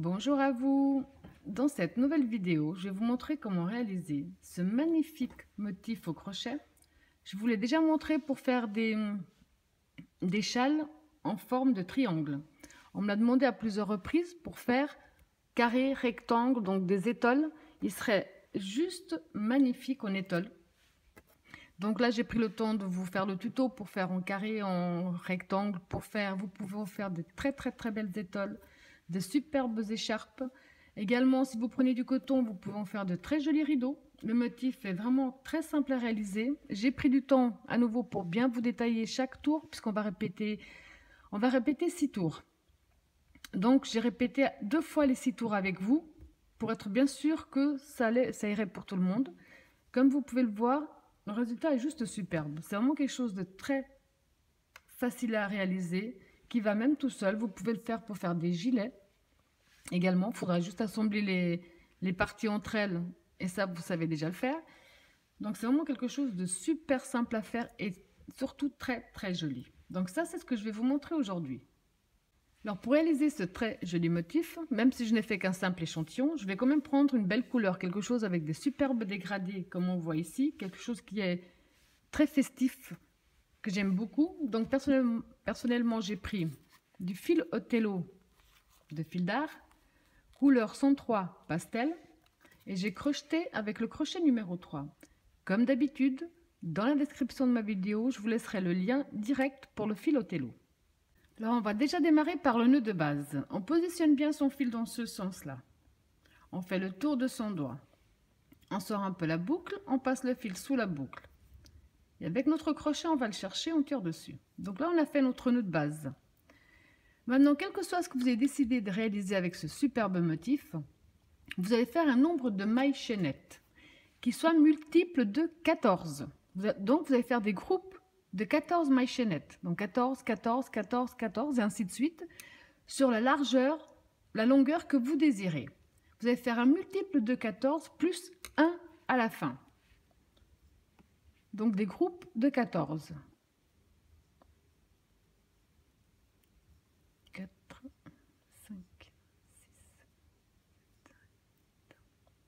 Bonjour à vous. Dans cette nouvelle vidéo, je vais vous montrer comment réaliser ce magnifique motif au crochet. Je vous l'ai déjà montré pour faire des châles en forme de triangle. On me l'a demandé à plusieurs reprises pour faire carré, rectangle, donc des étoiles. Il serait juste magnifique en étoile. Donc là, j'ai pris le temps de vous faire le tuto pour faire en carré, en rectangle. Vous pouvez faire de très belles étoiles, de superbes écharpes. Également, si vous prenez du coton, vous pouvez en faire de très jolis rideaux. Le motif est vraiment très simple à réaliser. J'ai pris du temps à nouveau pour bien vous détailler chaque tour, puisqu'on va répéter 6 tours. Donc, j'ai répété 2 fois les 6 tours avec vous, pour être bien sûr que ça irait pour tout le monde. Comme vous pouvez le voir, le résultat est juste superbe. C'est vraiment quelque chose de très facile à réaliser, qui va même tout seul. Vous pouvez le faire pour faire des gilets. Également, il faudra juste assembler les parties entre elles. Et ça, vous savez déjà le faire. Donc, c'est vraiment quelque chose de super simple à faire et surtout très joli. Donc ça, c'est ce que je vais vous montrer aujourd'hui. Alors, pour réaliser ce très joli motif, même si je n'ai fait qu'un simple échantillon, je vais quand même prendre une belle couleur, quelque chose avec des superbes dégradés, comme on voit ici, quelque chose qui est très festif, que j'aime beaucoup. Donc, personnellement, j'ai pris du fil Othello de fil d'art, couleur 103 pastel, et j'ai crocheté avec le crochet numéro 3. Comme d'habitude, dans la description de ma vidéo, je vous laisserai le lien direct pour le fil Othello. Alors, on va déjà démarrer par le nœud de base. On positionne bien son fil dans ce sens-là. On fait le tour de son doigt. On sort un peu la boucle, on passe le fil sous la boucle. Et avec notre crochet, on va le chercher, on tire dessus. Donc là, on a fait notre nœud de base. Maintenant, quel que soit ce que vous avez décidé de réaliser avec ce superbe motif, vous allez faire un nombre de mailles chaînettes qui soit multiple de 14. Donc, vous allez faire des groupes de 14 mailles chaînettes. Donc 14, 14, 14, 14 et ainsi de suite sur la largeur, la longueur que vous désirez. Vous allez faire un multiple de 14 plus 1 à la fin. Donc des groupes de 14. 4, 5, 6, 7, 8.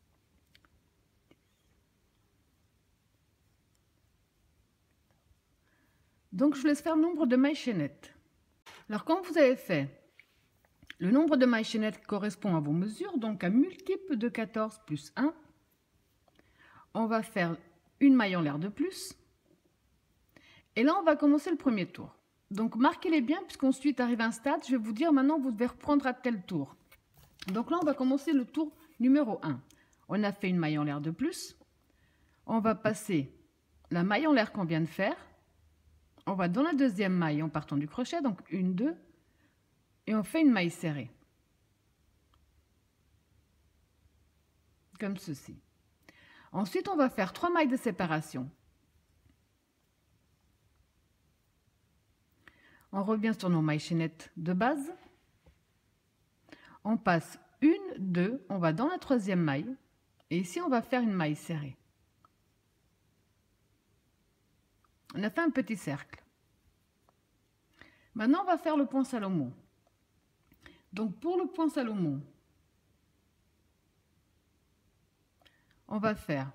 Donc je vous laisse faire le nombre de mailles chaînettes. Alors quand vous avez fait le nombre de mailles chaînettes correspond à vos mesures, donc un multiple de 14 plus 1, on va faire une maille en l'air de plus. Et là, on va commencer le premier tour. Donc marquez-les bien, puisqu'ensuite arrive un stade, je vais vous dire maintenant vous devez reprendre à tel tour. Donc là, on va commencer le tour numéro 1. On a fait une maille en l'air de plus. On va passer la maille en l'air qu'on vient de faire. On va dans la deuxième maille en partant du crochet, donc 1, 2, et on fait une maille serrée. Comme ceci. Ensuite, on va faire 3 mailles de séparation. On revient sur nos mailles chaînettes de base. On passe 1, 2, on va dans la troisième maille. Et ici, on va faire une maille serrée. On a fait un petit cercle. Maintenant, on va faire le point Salomon. Donc, pour le point Salomon, on va faire,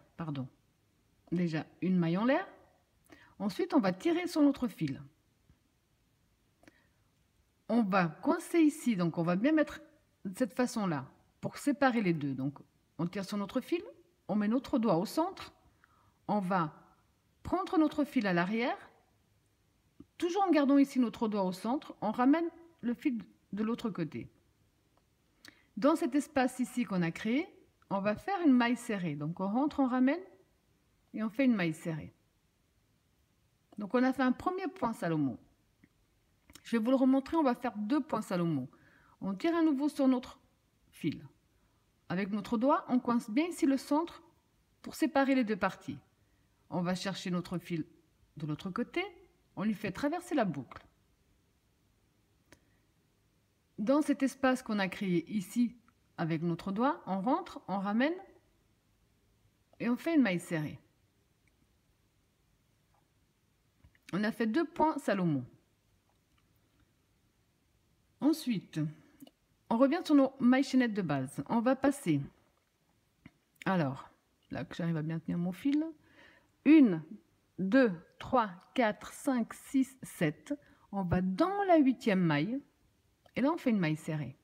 déjà une maille en l'air. Ensuite, on va tirer sur notre fil. On va coincer ici, donc on va bien mettre de cette façon-là pour séparer les deux. Donc, on tire sur notre fil, on met notre doigt au centre, on va prendre notre fil à l'arrière, toujours en gardant ici notre doigt au centre, on ramène le fil de l'autre côté. Dans cet espace ici qu'on a créé, on va faire une maille serrée. Donc on rentre, on ramène et on fait une maille serrée. Donc on a fait un premier point Salomon. Je vais vous le remontrer, on va faire 2 points Salomon. On tire à nouveau sur notre fil. Avec notre doigt, on coince bien ici le centre pour séparer les deux parties. On va chercher notre fil de l'autre côté, on lui fait traverser la boucle. Dans cet espace qu'on a créé ici avec notre doigt, on rentre, on ramène et on fait une maille serrée. On a fait 2 points Salomon. Ensuite, On revient sur nos mailles chaînettes de base. On va passer, alors, là que j'arrive à bien tenir mon fil, 1, 2, 3, 4, 5, 6, 7. On va dans la 8e maille et là on fait une maille serrée.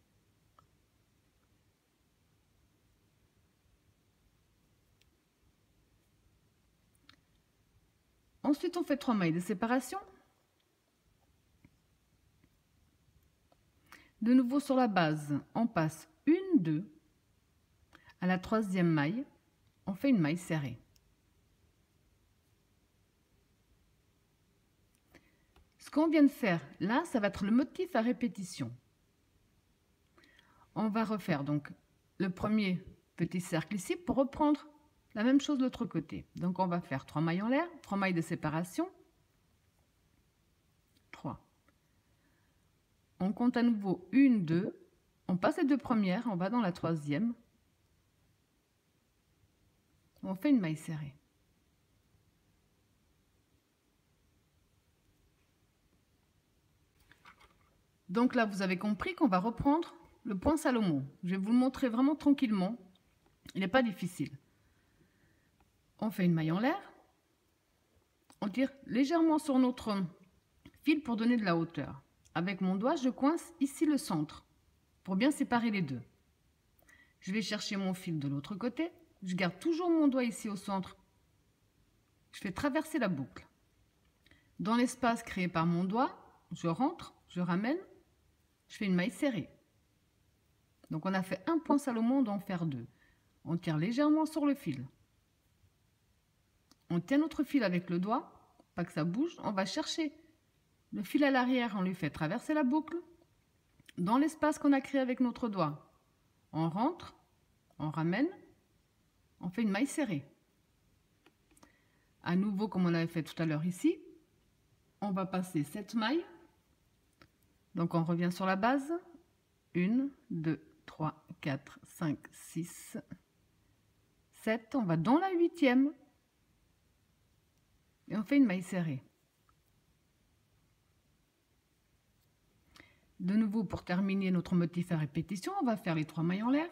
Ensuite on fait 3 mailles de séparation. De nouveau sur la base, on passe 1, 2. À la 3e maille, on fait une maille serrée. Ce qu'on vient de faire là, ça va être le motif à répétition. On va refaire donc le premier petit cercle ici pour reprendre la même chose de l'autre côté. Donc on va faire 3 mailles en l'air, 3 mailles de séparation, 3. On compte à nouveau 1, 2, on passe les 2 premières, on va dans la 3e, on fait une maille serrée. Donc là, vous avez compris qu'on va reprendre le point Salomon. Je vais vous le montrer vraiment tranquillement. Il n'est pas difficile. On fait une maille en l'air. On tire légèrement sur notre fil pour donner de la hauteur. Avec mon doigt, je coince ici le centre pour bien séparer les deux. Je vais chercher mon fil de l'autre côté. Je garde toujours mon doigt ici au centre. Je fais traverser la boucle. Dans l'espace créé par mon doigt, je rentre, je ramène. Je fais une maille serrée. Donc on a fait un point Salomon, on doit en faire 2. On tire légèrement sur le fil. On tient notre fil avec le doigt, pas que ça bouge. On va chercher le fil à l'arrière, on lui fait traverser la boucle. Dans l'espace qu'on a créé avec notre doigt, on rentre, on ramène, on fait une maille serrée. À nouveau, comme on avait fait tout à l'heure ici, on va passer 7 mailles. Donc on revient sur la base. 1, 2, 3, 4, 5, 6, 7. On va dans la 8e. Et on fait une maille serrée. De nouveau, pour terminer notre motif à répétition, on va faire les 3 mailles en l'air.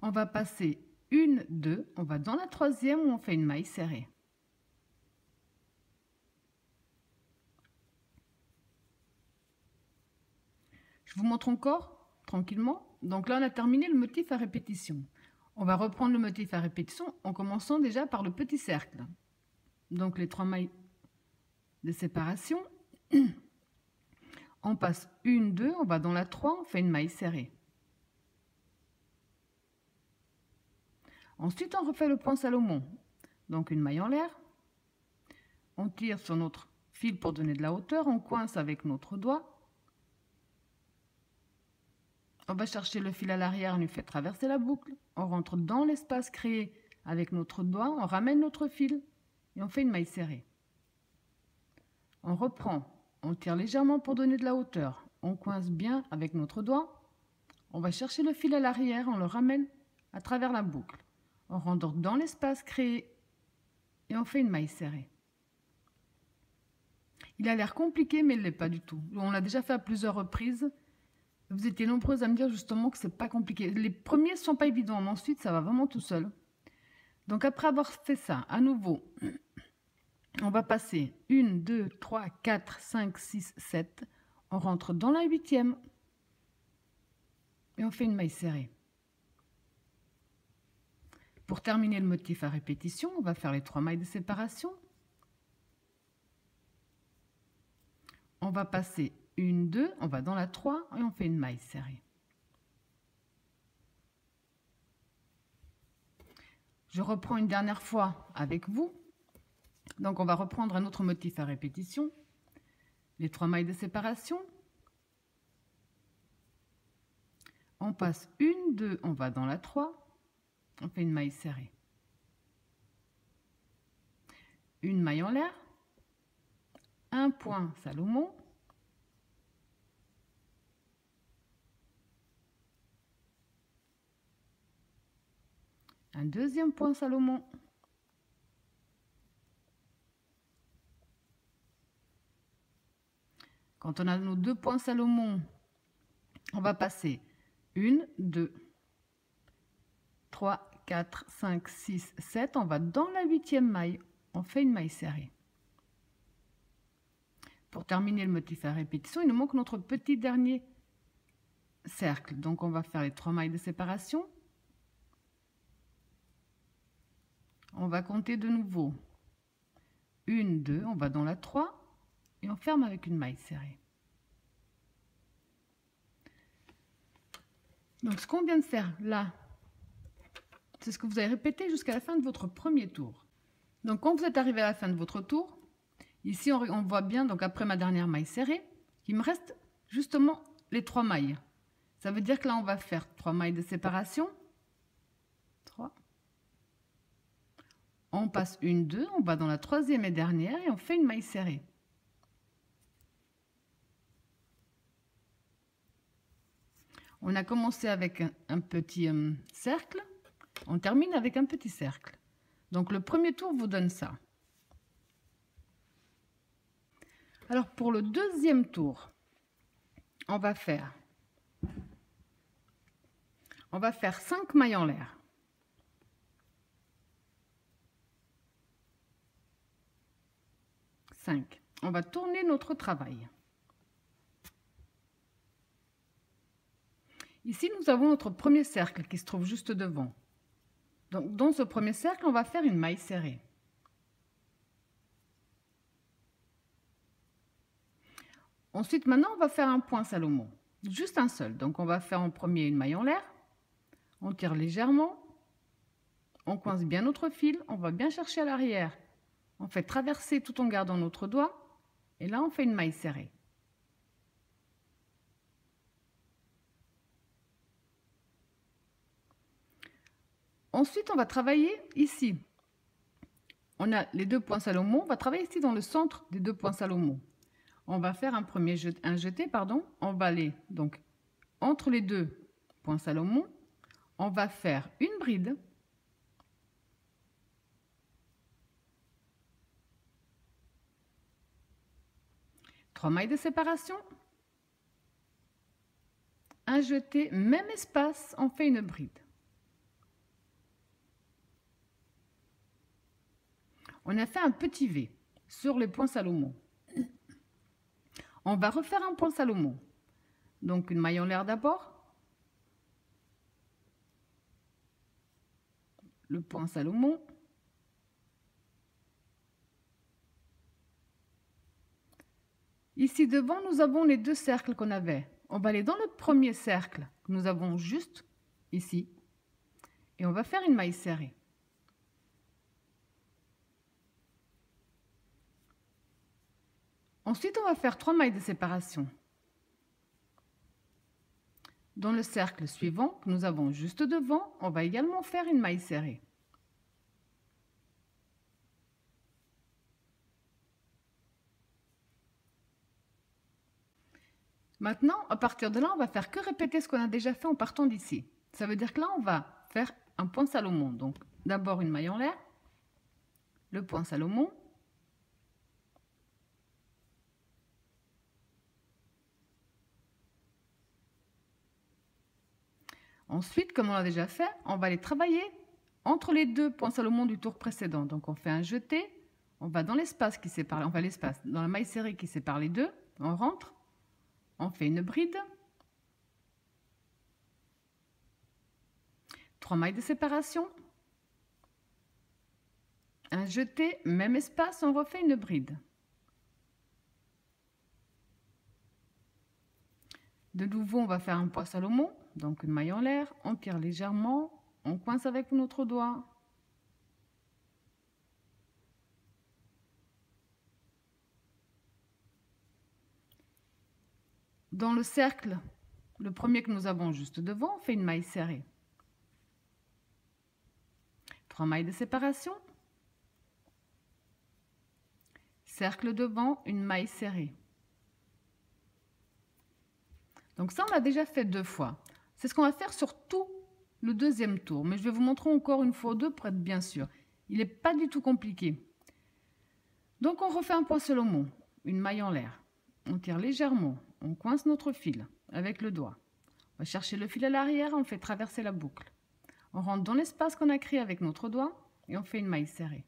On va passer 1, 2. On va dans la 3e où on fait une maille serrée. Je vous montre encore tranquillement. Donc là, on a terminé le motif à répétition. On va reprendre le motif à répétition en commençant déjà par le petit cercle. Donc les 3 mailles de séparation. On passe 1, 2, on va dans la 3, on fait une maille serrée. Ensuite, on refait le point Salomon. Donc une maille en l'air. On tire sur notre fil pour donner de la hauteur, on coince avec notre doigt. On va chercher le fil à l'arrière, on lui fait traverser la boucle. On rentre dans l'espace créé avec notre doigt, on ramène notre fil et on fait une maille serrée. On reprend, on tire légèrement pour donner de la hauteur. On coince bien avec notre doigt. On va chercher le fil à l'arrière, on le ramène à travers la boucle. On rentre dans l'espace créé et on fait une maille serrée. Il a l'air compliqué, mais il ne l'est pas du tout. On l'a déjà fait à plusieurs reprises. Vous étiez nombreuses à me dire justement que c'est pas compliqué. Les premiers ne sont pas évidents, mais ensuite ça va vraiment tout seul. Donc après avoir fait ça, à nouveau, on va passer 1, 2, 3, 4, 5, 6, 7. On rentre dans la 8e et on fait une maille serrée. Pour terminer le motif à répétition, on va faire les 3 mailles de séparation. On va passer 1, 2, on va dans la 3 et on fait une maille serrée. Je reprends une dernière fois avec vous. Donc on va reprendre un autre motif à répétition. Les 3 mailles de séparation. On passe 1, 2, on va dans la 3. On fait une maille serrée. Une maille en l'air. Un point Salomon. Un deuxième point Salomon. Quand on a nos 2 points Salomon, on va passer 1, 2, 3, 4, 5, 6, 7. On va dans la 8e maille. On fait une maille serrée. Pour terminer le motif à répétition, il nous manque notre petit dernier cercle. Donc, on va faire les 3 mailles de séparation. On va compter de nouveau. 1, 2, on va dans la 3 et on ferme avec une maille serrée. Donc, ce qu'on vient de faire là, c'est ce que vous allez répéter jusqu'à la fin de votre premier tour. Donc, quand vous êtes arrivé à la fin de votre tour, ici, on voit bien, donc après ma dernière maille serrée, qu'il me reste justement les 3 mailles. Ça veut dire que là, on va faire 3 mailles de séparation. 3. On passe 1, 2, on va dans la 3e et dernière et on fait une maille serrée. On a commencé avec un petit cercle, on termine avec un petit cercle. Donc le premier tour vous donne ça. Alors pour le deuxième tour, on va faire 5 mailles en l'air. 5. On va tourner notre travail. Ici, nous avons notre premier cercle qui se trouve juste devant. Donc, dans ce premier cercle, on va faire une maille serrée. Ensuite, maintenant, on va faire un point Salomon. Juste un seul. Donc, on va faire en premier une maille en l'air. On tire légèrement. On coince bien notre fil. On va bien chercher à l'arrière. On fait traverser tout en gardant notre doigt. Et là, on fait une maille serrée. Ensuite, on va travailler ici. On a les 2 points Salomon. On va travailler ici dans le centre des 2 points Salomon. On va faire un jeté. On va aller donc entre les 2 points Salomon. On va faire une bride. Trois mailles de séparation. Un jeté, même espace, on fait une bride. On a fait un petit V sur les points Salomon. On va refaire un point Salomon. Donc une maille en l'air d'abord. Le point Salomon. Ici devant, nous avons les 2 cercles qu'on avait. On va aller dans le premier cercle que nous avons juste ici. Et on va faire une maille serrée. Ensuite, on va faire 3 mailles de séparation. Dans le cercle suivant que nous avons juste devant, on va également faire une maille serrée. Maintenant, à partir de là, on va faire que répéter ce qu'on a déjà fait en partant d'ici. Ça veut dire que là, on va faire un point Salomon. Donc, d'abord une maille en l'air, le point Salomon. Ensuite, comme on l'a déjà fait, on va aller travailler entre les 2 points Salomon du tour précédent. Donc, on fait un jeté, on va dans l'espace qui sépare, on va l'espace dans la maille serrée qui sépare les 2, on rentre. On fait une bride, 3 mailles de séparation, un jeté, même espace, on refait une bride. De nouveau, on va faire un point Salomon, donc une maille en l'air, on tire légèrement, on coince avec notre doigt. Dans le cercle, le premier que nous avons juste devant, on fait une maille serrée. 3 mailles de séparation. Cercle devant, une maille serrée. Donc ça, on l'a déjà fait 2 fois. C'est ce qu'on va faire sur tout le deuxième tour. Mais je vais vous montrer encore une fois ou deux pour être bien sûr. Il n'est pas du tout compliqué. Donc on refait un point Salomon, une maille en l'air. on tire légèrement, on coince notre fil avec le doigt. On va chercher le fil à l'arrière, on le fait traverser la boucle. On rentre dans l'espace qu'on a créé avec notre doigt et on fait une maille serrée.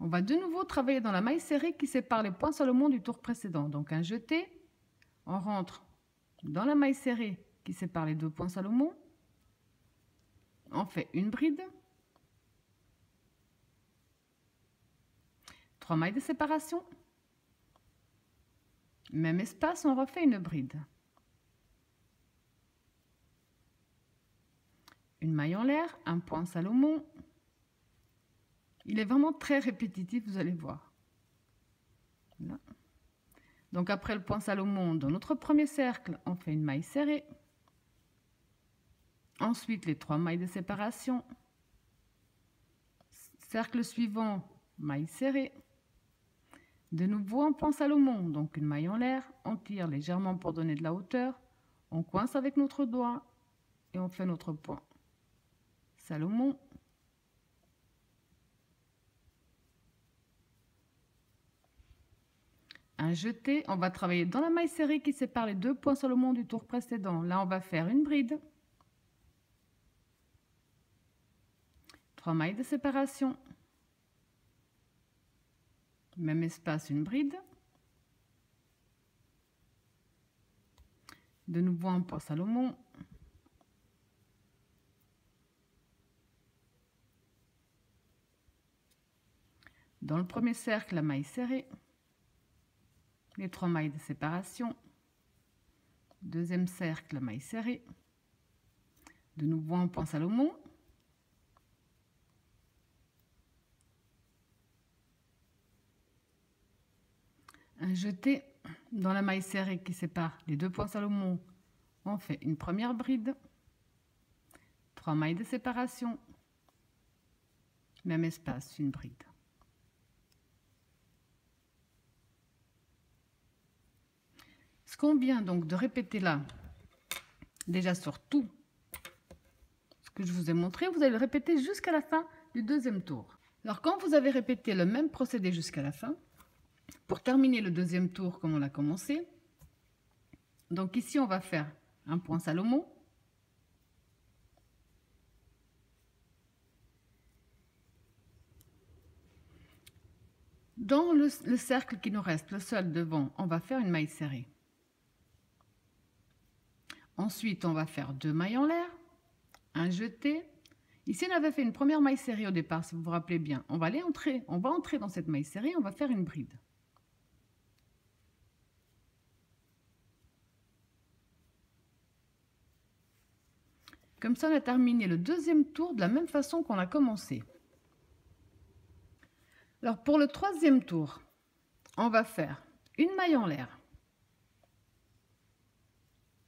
On va de nouveau travailler dans la maille serrée qui sépare les points Salomon du tour précédent. Donc un jeté, on rentre dans la maille serrée qui sépare les deux points Salomon. On fait une bride, 3 mailles de séparation, même espace, on refait une bride, une maille en l'air, un point Salomon. Il est vraiment très répétitif, vous allez voir. Là. Donc après le point Salomon, dans notre premier cercle, on fait une maille serrée. Ensuite, les 3 mailles de séparation. Cercle suivant, maille serrée. De nouveau un point Salomon, donc une maille en l'air. On tire légèrement pour donner de la hauteur. On coince avec notre doigt et on fait notre point Salomon. Un jeté, on va travailler dans la maille serrée qui sépare les deux points Salomon du tour précédent. Là, on va faire une bride. 3 mailles de séparation. Même espace, une bride. De nouveau un point Salomon. Dans le premier cercle, la maille serrée. Les 3 mailles de séparation. Deuxième cercle, la maille serrée. De nouveau un point Salomon. Un jeté dans la maille serrée qui sépare les deux points Salomon. On fait une première bride. 3 mailles de séparation. Même espace, une bride. Ce qu'on vient donc de répéter là, déjà sur tout ce que je vous ai montré, vous allez le répéter jusqu'à la fin du deuxième tour. Alors quand vous avez répété le même procédé jusqu'à la fin, pour terminer le deuxième tour comme on l'a commencé, donc ici on va faire un point Salomon. Dans le cercle qui nous reste, le seul devant, on va faire une maille serrée. Ensuite, on va faire 2 mailles en l'air, un jeté. Ici, on avait fait une première maille serrée au départ, si vous vous rappelez bien. On va entrer dans cette maille serrée, on va faire une bride. Comme ça, on a terminé le deuxième tour de la même façon qu'on a commencé. Alors, pour le troisième tour, on va faire une maille en l'air.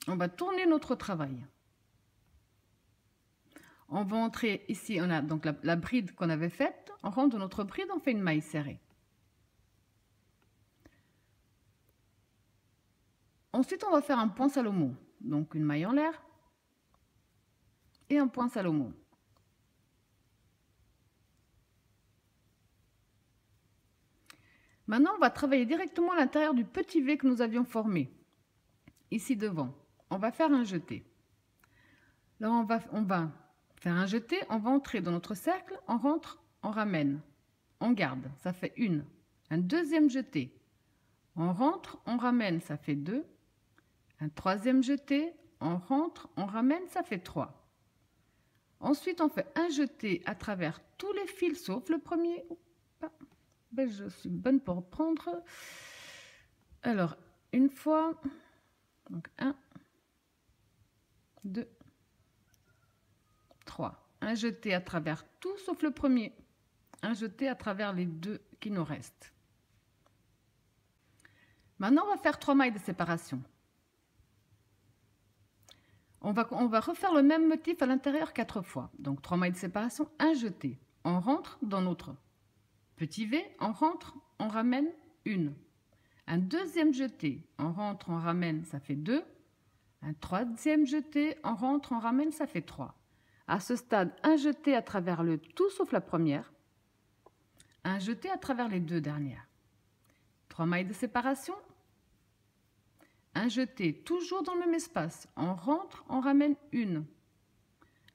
On va tourner notre travail. On va entrer ici, on a donc la bride qu'on avait faite. On rentre dans notre bride, on fait une maille serrée. Ensuite, on va faire un point Salomon. Donc une maille en l'air et un point Salomon. Maintenant, on va travailler directement à l'intérieur du petit V que nous avions formé, ici devant. On va faire un jeté. Alors, on va faire un jeté, on va entrer dans notre cercle, on rentre, on ramène, on garde, ça fait 1. Un deuxième jeté, on rentre, on ramène, ça fait 2. Un troisième jeté, on rentre, on ramène, ça fait 3. Ensuite, on fait un jeté à travers tous les fils, sauf le premier. Ben, je suis bonne pour prendre. Alors, une fois, donc 1, 2, 3. Un jeté à travers tout sauf le premier. Un jeté à travers les 2 qui nous restent. Maintenant, on va faire 3 mailles de séparation. On va refaire le même motif à l'intérieur 4 fois. Donc 3 mailles de séparation, un jeté. On rentre dans notre petit V, on rentre, on ramène 1. Un deuxième jeté, on rentre, on ramène, ça fait 2. Un troisième jeté, on rentre, on ramène, ça fait 3. À ce stade, un jeté à travers le tout sauf la première. un jeté à travers les 2 dernières. 3 mailles de séparation, un jeté toujours dans le même espace, on rentre, on ramène une.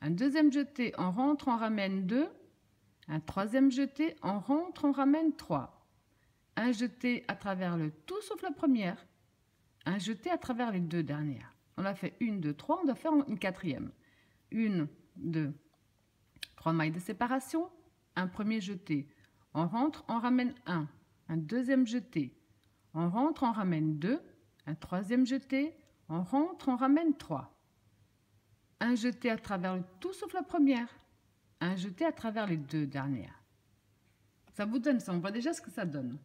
Un deuxième jeté, on rentre, on ramène 2. Un troisième jeté, on rentre, on ramène 3. Un jeté à travers le tout sauf la première. Un jeté à travers les 2 dernières. On a fait 1, 2, 3, on doit faire une quatrième. 1, 2, 3 mailles de séparation, un premier jeté. On rentre, on ramène 1. Un deuxième jeté. On rentre, on ramène 2. Un troisième jeté. On rentre, on ramène 3. Un jeté à travers le tout sauf la première. Un jeté à travers les 2 dernières. Ça vous donne ça, on voit déjà ce que ça donne.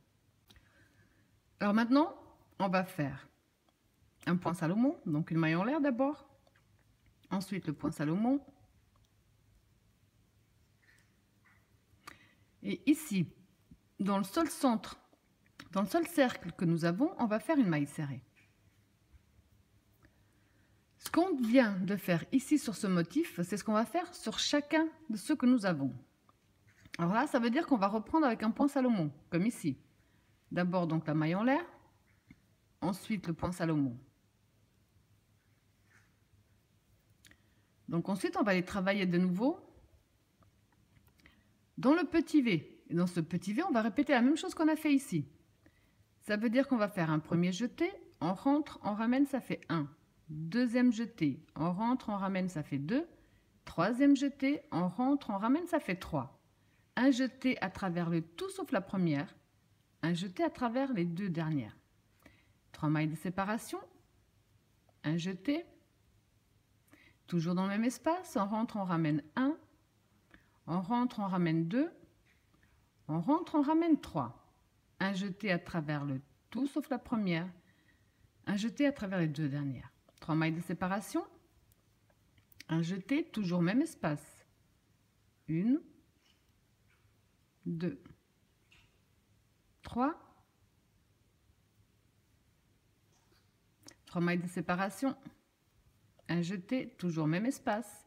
Alors maintenant, on va faire un point Salomon, donc une maille en l'air d'abord. Ensuite le point Salomon. Et ici, dans le seul centre, dans le seul cercle que nous avons, on va faire une maille serrée. Ce qu'on vient de faire ici sur ce motif, c'est ce qu'on va faire sur chacun de ceux que nous avons. Alors là, ça veut dire qu'on va reprendre avec un point Salomon, comme ici. D'abord donc la maille en l'air, ensuite le point Salomon. Donc ensuite, on va aller travailler de nouveau dans le petit V. Et dans ce petit V, on va répéter la même chose qu'on a fait ici. Ça veut dire qu'on va faire un premier jeté, on rentre, on ramène, ça fait 1. Deuxième jeté, on rentre, on ramène, ça fait 2. Troisième jeté, on rentre, on ramène, ça fait 3. Un jeté à travers le tout sauf la première. Un jeté à travers les 2 dernières. 3 mailles de séparation. Un jeté. Toujours dans le même espace, on rentre, on ramène 1. On rentre, on ramène 2. On rentre, on ramène 3. Un jeté à travers le tout sauf la première. Un jeté à travers les 2 dernières. 3 mailles de séparation. Un jeté, toujours même espace. 1, 2, 3. 3 mailles de séparation. Un jeté, toujours même espace.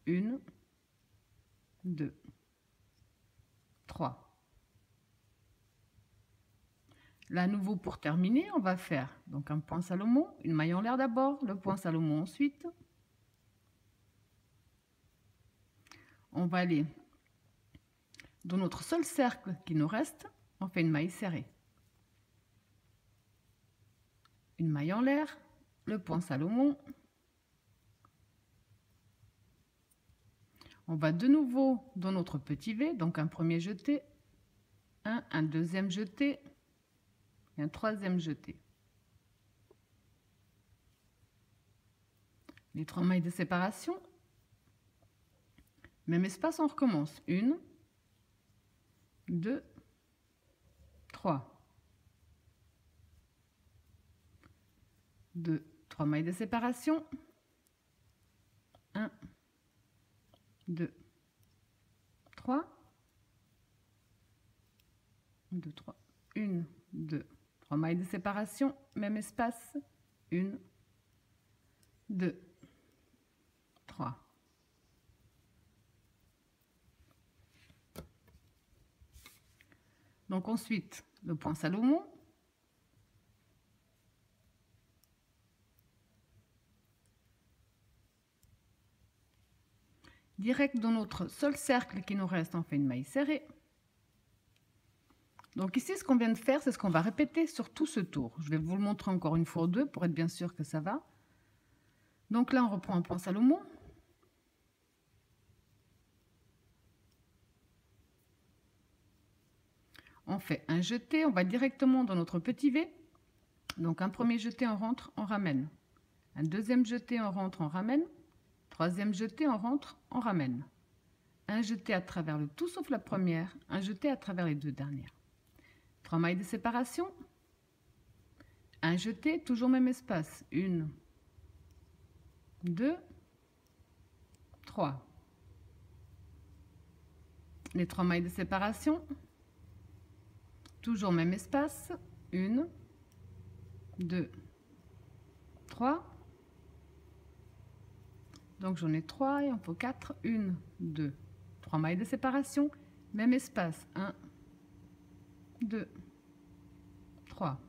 1, 2, 3. Là, à nouveau, pour terminer, on va faire donc un point Salomon, une maille en l'air d'abord, le point Salomon ensuite. On va aller dans notre seul cercle qui nous reste, on fait une maille serrée. Une maille en l'air, le point Salomon. On va de nouveau dans notre petit V, donc un premier jeté, un deuxième jeté, et un troisième jeté. Les 3 mailles de séparation. Même espace, on recommence. 1, 2, 3. 2, 3 mailles de séparation. 1, 2, 3. 2, 3. 1, 2, 3 mailles de séparation, même espace. 1, 2, 3. Donc ensuite, le point Salomon. Direct dans notre seul cercle qui nous reste, on fait une maille serrée. Donc ici, ce qu'on vient de faire, c'est ce qu'on va répéter sur tout ce tour. Je vais vous le montrer encore une fois ou deux pour être bien sûr que ça va. Donc là, on reprend un point Salomon. On fait un jeté, on va directement dans notre petit V. Donc un premier jeté, on rentre, on ramène. Un deuxième jeté, on rentre, on ramène. Troisième jeté, on rentre, on ramène. Un jeté à travers le tout sauf la première, un jeté à travers les 2 dernières. 3 mailles de séparation. Un jeté, toujours même espace. 1, 2, 3. Les 3 mailles de séparation. Toujours même espace. 1, 2, 3. Donc j'en ai 3, il en faut 4. 1, 2, 3 mailles de séparation. Même espace. 1, 2, 3.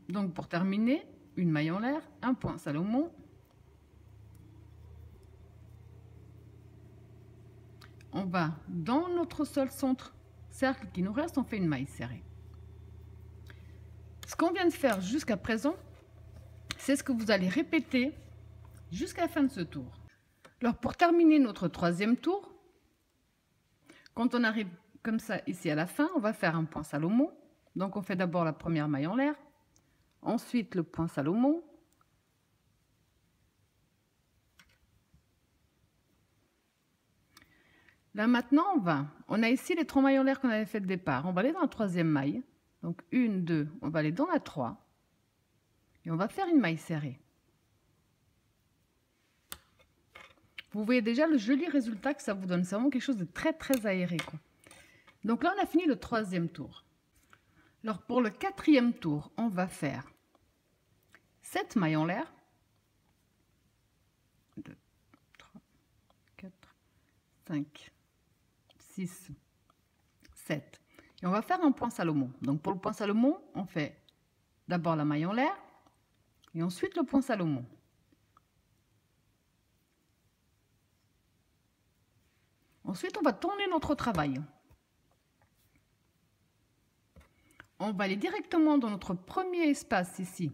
Donc pour terminer, une maille en l'air, un point Salomon. On va dans notre seul centre cercle qui nous reste, on fait une maille serrée. Ce qu'on vient de faire jusqu'à présent, c'est ce que vous allez répéter jusqu'à la fin de ce tour. Alors pour terminer notre troisième tour, quand on arrive comme ça ici à la fin, on va faire un point Salomon. Donc on fait d'abord la première maille en l'air, ensuite le point Salomon. Là maintenant, on a ici les 3 mailles en l'air qu'on avait fait de départ. On va aller dans la troisième maille. Donc 1, 2, on va aller dans la 3. Et on va faire une maille serrée. Vous voyez déjà le joli résultat que ça vous donne. C'est vraiment quelque chose de très très aéré, quoi. Donc là, on a fini le troisième tour. Alors pour le quatrième tour, on va faire 7 mailles en l'air. 2, 3, 4, 5, 6, 7. Et on va faire un point Salomon. Donc pour le point Salomon, on fait d'abord la maille en l'air et ensuite le point Salomon. Ensuite, on va tourner notre travail. On va aller directement dans notre premier espace ici.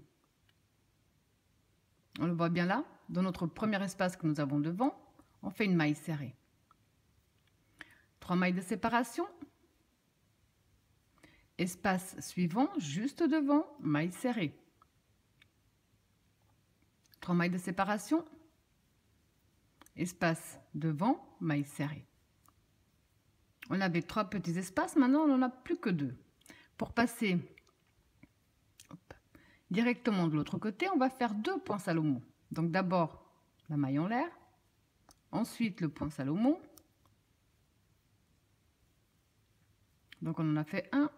On le voit bien là, dans notre premier espace que nous avons devant, on fait une maille serrée. 3 mailles de séparation. Espace suivant, juste devant, maille serrée. 3 mailles de séparation. Espace devant, maille serrée. On avait 3 petits espaces, maintenant on n'en a plus que 2. Pour passer directement de l'autre côté, on va faire 2 points Salomon. Donc d'abord la maille en l'air, ensuite le point Salomon. Donc on en a fait 1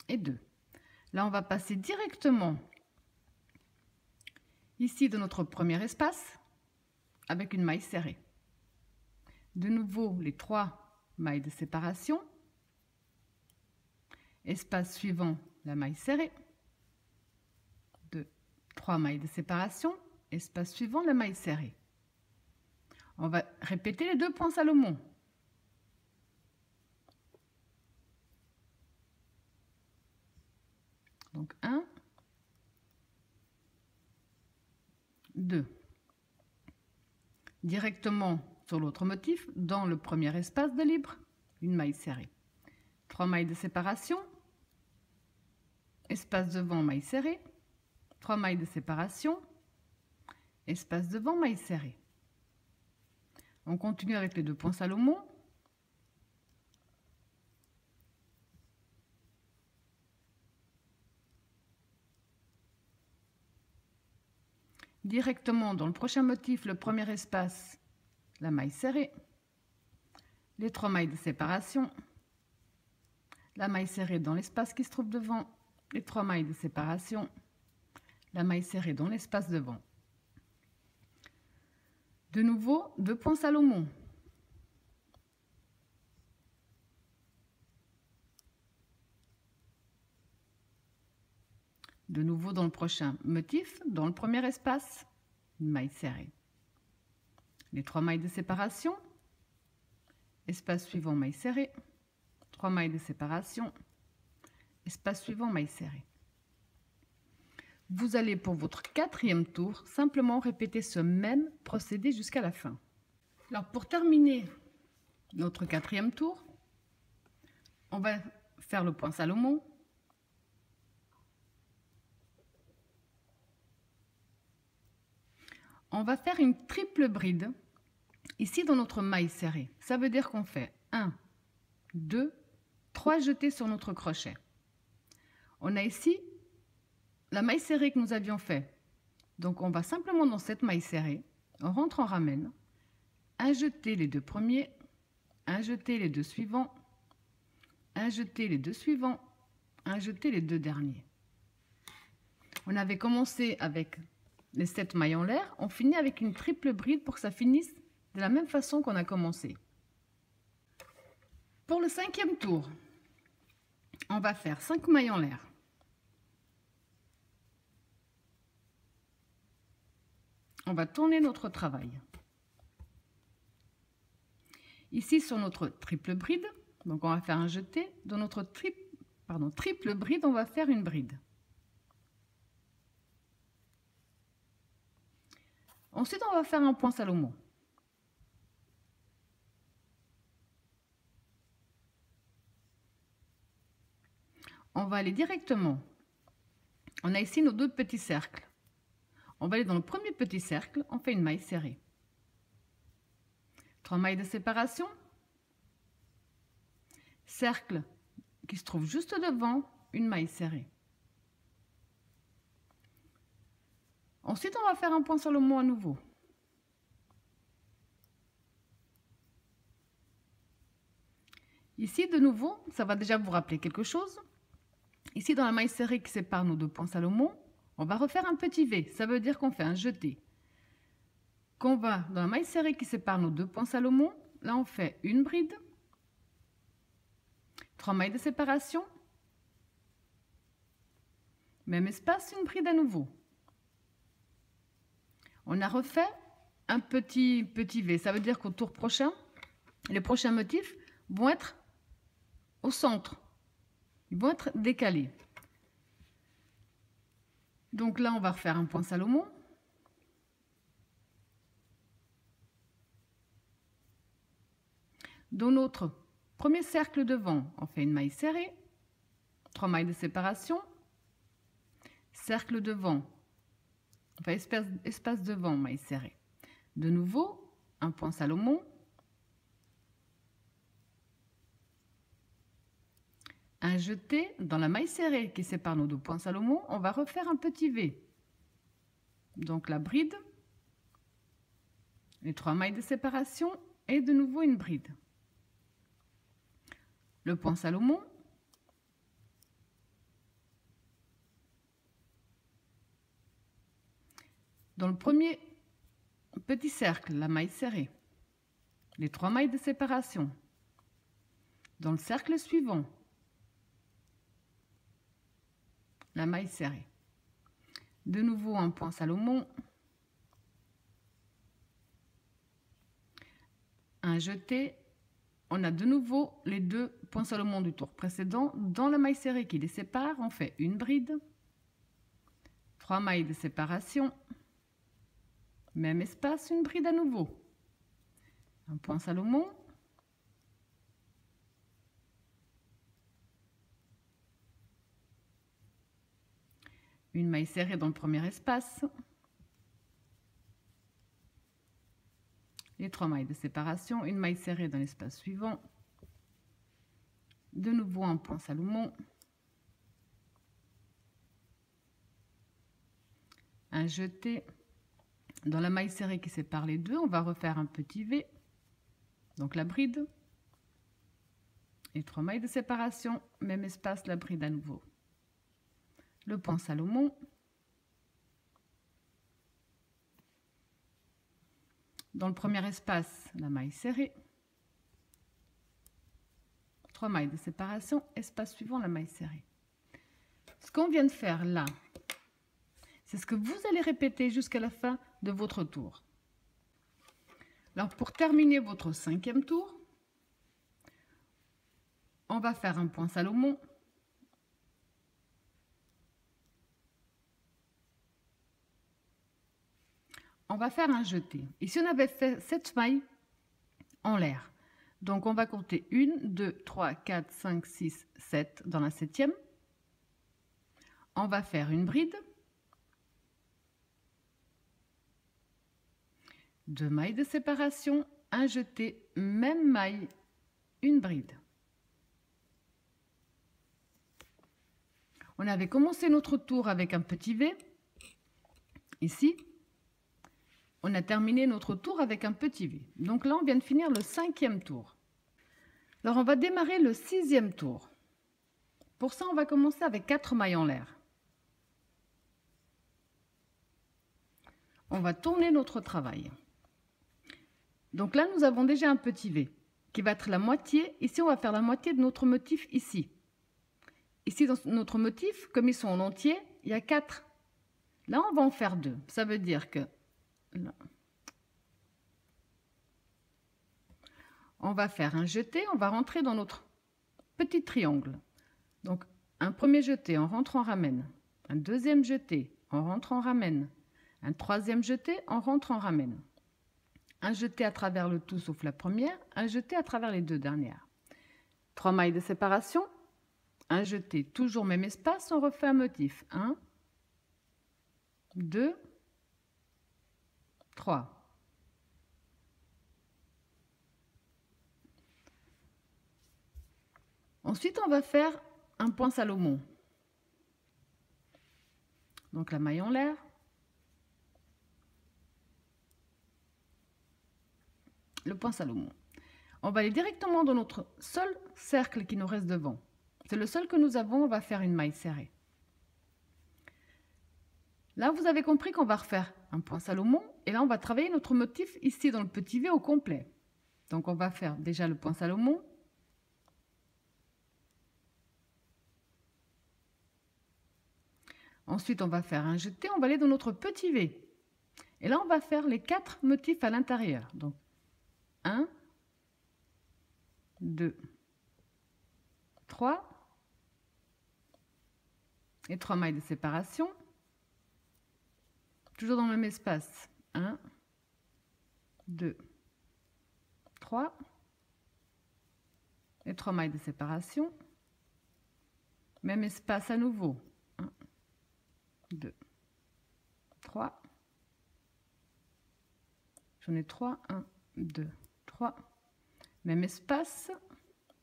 et 2. Là on va passer directement ici de notre premier espace avec une maille serrée. De nouveau les 3 mailles de séparation. Espace suivant, la maille serrée. 2, 3 mailles de séparation. Espace suivant, la maille serrée. On va répéter les 2 points Salomon. Donc 1, 2. Directement sur l'autre motif, dans le premier espace de libre, une maille serrée. 3 mailles de séparation. Espace devant, maille serrée. 3 mailles de séparation. Espace devant, maille serrée. On continue avec les 2 points Salomon. Directement dans le prochain motif, le premier espace, la maille serrée, les 3 mailles de séparation, la maille serrée dans l'espace qui se trouve devant, les 3 mailles de séparation, la maille serrée dans l'espace devant. De nouveau, 2 points Salomon. De nouveau dans le prochain motif, dans le premier espace, une maille serrée. Les 3 mailles de séparation, espace suivant, maille serrée, 3 mailles de séparation, espace suivant, maille serrée. Vous allez pour votre 4e tour simplement répéter ce même procédé jusqu'à la fin. Alors pour terminer notre 4e tour, on va faire le point Salomon. On va faire une triple bride ici dans notre maille serrée. Ça veut dire qu'on fait 1, 2, 3 jetés sur notre crochet. On a ici la maille serrée que nous avions fait. Donc on va simplement dans cette maille serrée, on rentre en ramène, un jeté les 2 premiers, un jeté les 2 suivants, un jeté les 2 suivants, un jeté les 2 derniers. On avait commencé avec les 7 mailles en l'air, on finit avec une triple bride pour que ça finisse de la même façon qu'on a commencé. Pour le 5e tour, on va faire 5 mailles en l'air. On va tourner notre travail. Ici sur notre triple bride, donc on va faire un jeté. Dans notre triple bride, on va faire une bride. Ensuite, on va faire un point Salomon. On va aller directement. On a ici nos 2 petits cercles. On va aller dans le premier petit cercle, on fait une maille serrée. 3 mailles de séparation. Cercle qui se trouve juste devant, une maille serrée. Ensuite, on va faire un point Salomon à nouveau. Ici, de nouveau, ça va déjà vous rappeler quelque chose. Ici, dans la maille serrée qui sépare nos 2 points Salomon, on va refaire un petit V. Ça veut dire qu'on fait un jeté. Qu'on va dans la maille serrée qui sépare nos 2 points Salomon, là on fait une bride, 3 mailles de séparation, même espace, une bride à nouveau. On a refait un petit V. Ça veut dire qu'au tour prochain, les prochains motifs vont être au centre. Ils vont être décalés. Donc là, on va refaire un point Salomon. Dans notre premier cercle devant, on fait une maille serrée, 3 mailles de séparation, cercle devant, on fait espace devant, maille serrée. De nouveau, un point Salomon, un jeté dans la maille serrée qui sépare nos 2 points Salomon, on va refaire un petit V. Donc la bride, les 3 mailles de séparation et de nouveau une bride. Le point Salomon, dans le premier petit cercle, la maille serrée, les 3 mailles de séparation. Dans le cercle suivant, la maille serrée. De nouveau un point Salomon, un jeté. On a de nouveau les 2 points Salomon du tour précédent. Dans la maille serrée qui les sépare, on fait une bride, 3 mailles de séparation, même espace, une bride à nouveau, un point Salomon, une maille serrée dans le premier espace, les 3 mailles de séparation, une maille serrée dans l'espace suivant, de nouveau un point Salomon, un jeté. Dans la maille serrée qui sépare les 2, on va refaire un petit V, donc la bride, et 3 mailles de séparation, même espace, la bride à nouveau. Le point Salomon, dans le premier espace, la maille serrée, 3 mailles de séparation, espace suivant, la maille serrée. Ce qu'on vient de faire là, c'est ce que vous allez répéter jusqu'à la fin de votre tour. Alors pour terminer votre 5e tour, on va faire un point Salomon, on va faire un jeté. Ici on avait fait 7 mailles en l'air. Donc on va compter 1, 2, 3, 4, 5, 6, 7 dans la 7e. On va faire une bride, 2 mailles de séparation, un jeté, même maille, une bride. On avait commencé notre tour avec un petit V. Ici, on a terminé notre tour avec un petit V. Donc là, on vient de finir le 5e tour. Alors, on va démarrer le 6e tour. Pour ça, on va commencer avec 4 mailles en l'air. On va tourner notre travail. Donc là, nous avons déjà un petit V qui va être la moitié. Ici, on va faire la moitié de notre motif ici. Ici, dans notre motif, comme ils sont en entier, il y a 4. Là, on va en faire 2. Ça veut dire que là, on va faire un jeté, on va rentrer dans notre petit triangle. Donc, un premier jeté, on rentre, on ramène. Un deuxième jeté, on rentre, on ramène. Un troisième jeté, on rentre, on ramène. Un jeté à travers le tout sauf la première, un jeté à travers les 2 dernières. 3 mailles de séparation, un jeté, toujours même espace, on refait un motif. 1, 2, 3. Ensuite, on va faire un point Salomon. Donc la maille en l'air. Le point Salomon. On va aller directement dans notre seul cercle qui nous reste devant. C'est le seul que nous avons, on va faire une maille serrée. Là, vous avez compris qu'on va refaire un point Salomon et là, on va travailler notre motif ici dans le petit V au complet. Donc, on va faire déjà le point Salomon. Ensuite, on va faire un jeté, on va aller dans notre petit V. Et là, on va faire les 4 motifs à l'intérieur. Donc, 1, 2, 3 et 3 mailles de séparation. Toujours dans le même espace. 1, 2, 3 et 3 mailles de séparation. Même espace à nouveau. 1, 2, 3. J'en ai 3, 1, 2, 3. Même espace.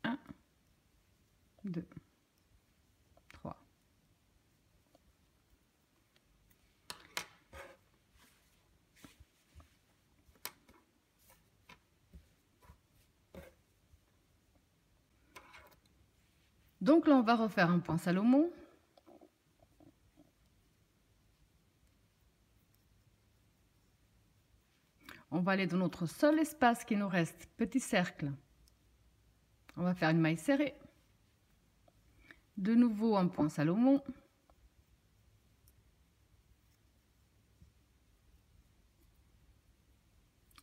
1, 2, 3. Donc là, on va refaire un point Salomon. On va aller dans notre seul espace qui nous reste, petit cercle. On va faire une maille serrée. De nouveau un point Salomon.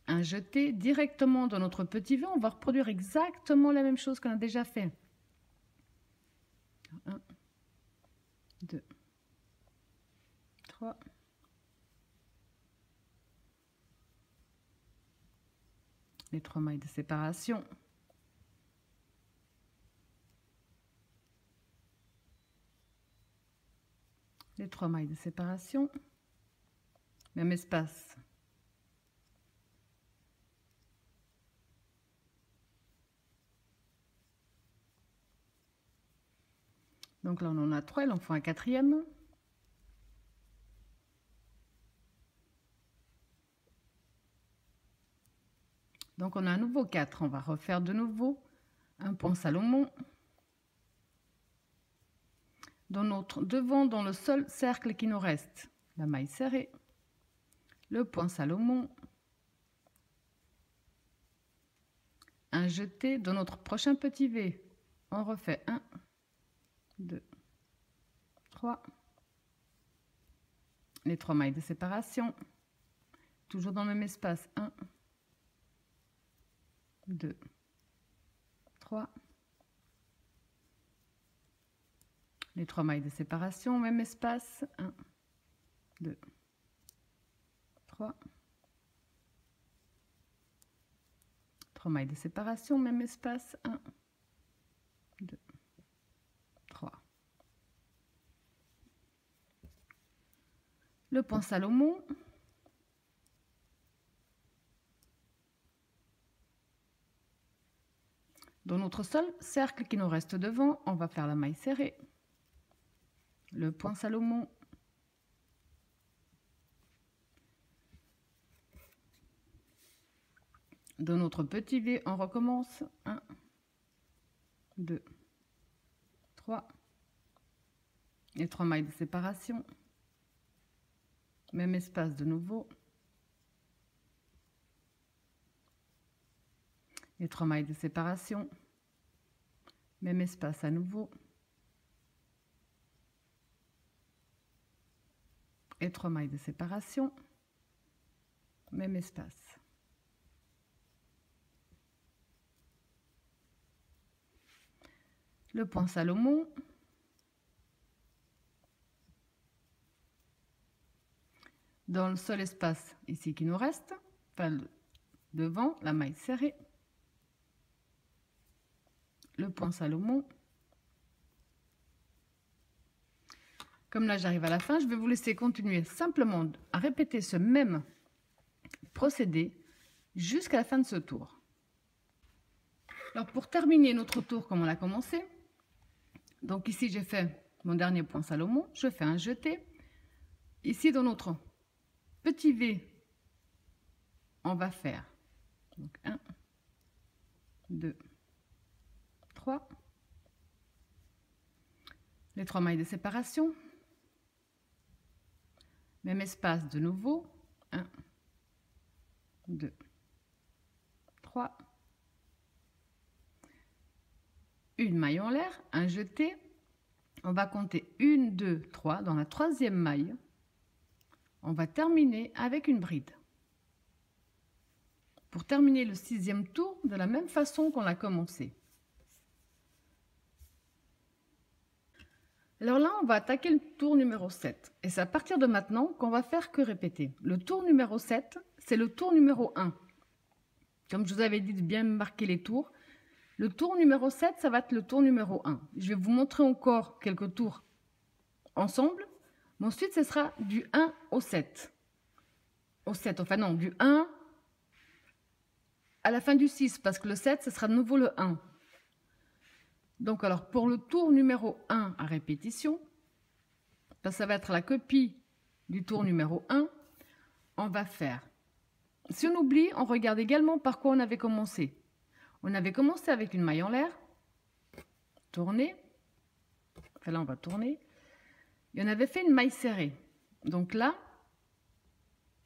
Un jeté directement dans notre petit V. On va reproduire exactement la même chose qu'on a déjà fait. 1, 2, 3. Les 3 mailles de séparation. Les 3 mailles de séparation. Même espace. Donc là, on en a 3, il en faut un 4e. Donc on a un nouveau 4. On va refaire de nouveau un point Salomon. Dans notre devant, dans le seul cercle qui nous reste, la maille serrée, le point Salomon, un jeté dans notre prochain petit V. On refait 1, 2, 3. Les 3 mailles de séparation, toujours dans le même espace. 1, 2, 3. Les 3 mailles de séparation, même espace. 1, 2, 3. 3 mailles de séparation, même espace. 1, 2, 3. Le point Salomon. Dans notre seul cercle qui nous reste devant, on va faire la maille serrée. Le point Salomon. Dans notre petit V, on recommence. 1, 2, 3. Les 3 mailles de séparation. Même espace de nouveau. les 3 mailles de séparation, même espace à nouveau, et 3 mailles de séparation, même espace. Le point Salomon, dans le seul espace ici qui nous reste, enfin devant la maille serrée, le point Salomon. Comme là j'arrive à la fin, je vais vous laisser continuer simplement à répéter ce même procédé jusqu'à la fin de ce tour. Alors pour terminer notre tour comme on l'a commencé, donc ici j'ai fait mon dernier point Salomon, je fais un jeté. Ici dans notre petit V, on va faire donc 1, 2, 3, les 3 mailles de séparation, même espace de nouveau, 1, 2, 3, une maille en l'air, un jeté, on va compter 1, 2, 3, dans la 3e maille, on va terminer avec une bride. Pour terminer le 6e tour de la même façon qu'on l'a commencé. Alors là, on va attaquer le tour numéro 7. Et c'est à partir de maintenant qu'on va faire que répéter. Le tour numéro 7, c'est le tour numéro 1. Comme je vous avais dit de bien marquer les tours, le tour numéro 7, ça va être le tour numéro 1. Je vais vous montrer encore quelques tours ensemble. Mais ensuite, ce sera du 1 au 7. Au 7, enfin non, du 1 à la fin du 6, parce que le 7, ce sera de nouveau le 1. Donc alors, pour le tour numéro 1 à répétition, ça va être la copie du tour numéro 1, on va faire. Si on oublie, on regarde également par quoi on avait commencé. On avait commencé avec une maille en l'air, tourner, enfin là on va tourner, et on avait fait une maille serrée. Donc là,